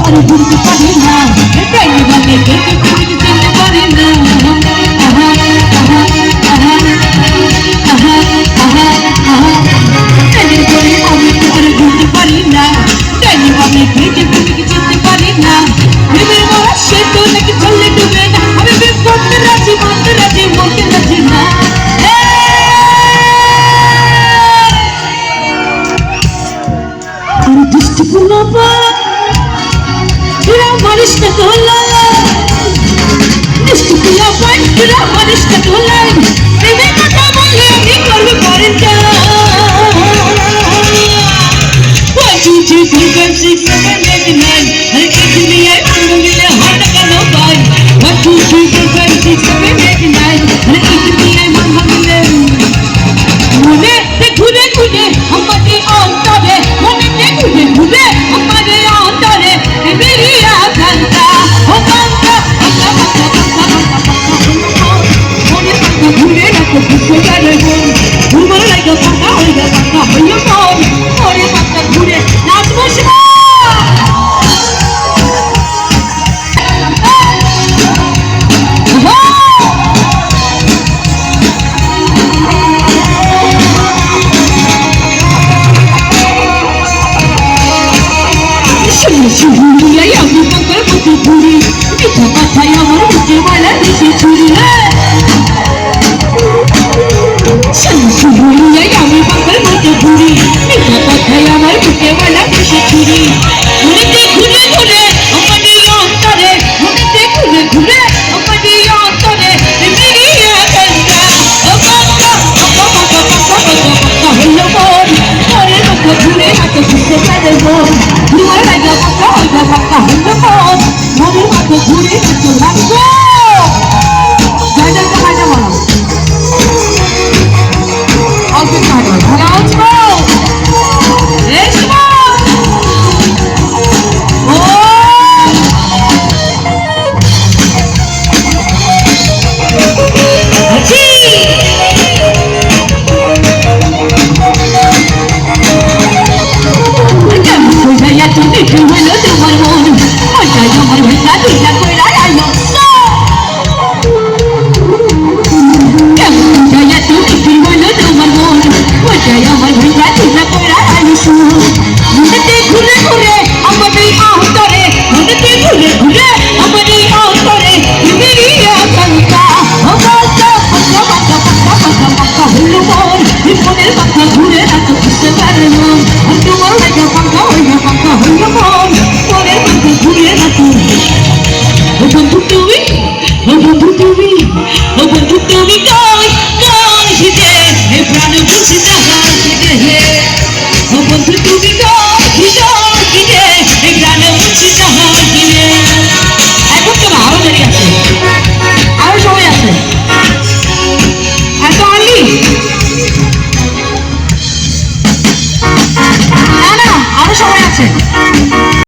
আর ভুলতে পারি না ডাইনি বলে কেটে তুমি চিনতে পারি না আহা আহা আহা আহা আহা আহা ডাইনি বলে আমি তোমার ভুলতে পারি না ডাইনি বলে কেটে তুমি চিনতে পারি না প্রেমের মারা সে তো নাকি চললে ডুবে না আমি প্রেম করতে রাজি মানতে রাজি মরতে রাজি না আর দৃষ্টি কোনো পা মারিস না তোলাই দৃষ্টি কোনো পাই মারিস না তোলাই প্রেমের কথা বললে আমি করবো পারেনটা 1 2 3 4 5 6 7 8 9 আরে কিছু নিয়ে আনন্দ মিলে হয় না কেন ভাই 1 2 3 4 5 6 7 8 9 আরে কিছু নিয়ে মন ভাঙলে মনে ঘুরে ঘুরে আমাদের অন্তরে মনে ঘুরে ঘুরে আমাদের অন্তরে বেরিয়ে কান্তা ও কান্তা মনে ঘুরে রাখো বুঝতে পারে ঘুরবার লাগে কান্তা হইয়া মন মনে কান্তা ঘুরে নাচবো শুনিয়াই আমি পাগল মতো ঘুরি মিঠা কথায় আমার বুকে বলা দিশে ছুরি শুনিয়াই আমি পাগল মতো ঘুরি মিঠা কথায় আমার বুকে বলা দিশে ছুরি মনেতে ঘুরে ঘুরে আমাদের অন্তরে মনেতে ঘুরে ঘুরে আমাদের অন্তরে বেরিয়ে কান্তা ও কান্তা হইল মন মনের মতো ঘুরে হাতে বুঝতে পারে মন ঘুরে লাগে পাকা হইল মন মনের মতো ঘুরে হাতে লাগবে জয়দেরকে হাইটা বলো অল্প হাইটা ভালো আসবো রেশমা ও তুমি হইল তোমার মন ওইটাই আমার হইতা দুইটা কইরা আইলো তুমি হইল তোমার মন ওইটাই আমার হইতা দুইটা কইরা আইলো মনেতে ঘুরে ঘুরে আমাদের অন্তরে মনেতে ঘুরে ঘুরে আমাদের অন্তরে বেরিয়ে কান্তা ও কান্তা পাকা পাকা পাকা পাকা পাকা হইল মন মনের পাকা ঘুরে রাখো বুঝতে পারে মন আর তোমার লাগে পাকা হইল মন মনের পাকা ঘুরে রাখো ও বন্ধু তুমি ও বন্ধু তুমি কই হিজে হে প্রাণ বুঝি যাহা হিজে ও বন্ধু তুমি কই হিজে হে প্রাণ বুঝি যাহা হিজে এখন তো আরো দেরি আছে আরো সময় আছে এত আনলি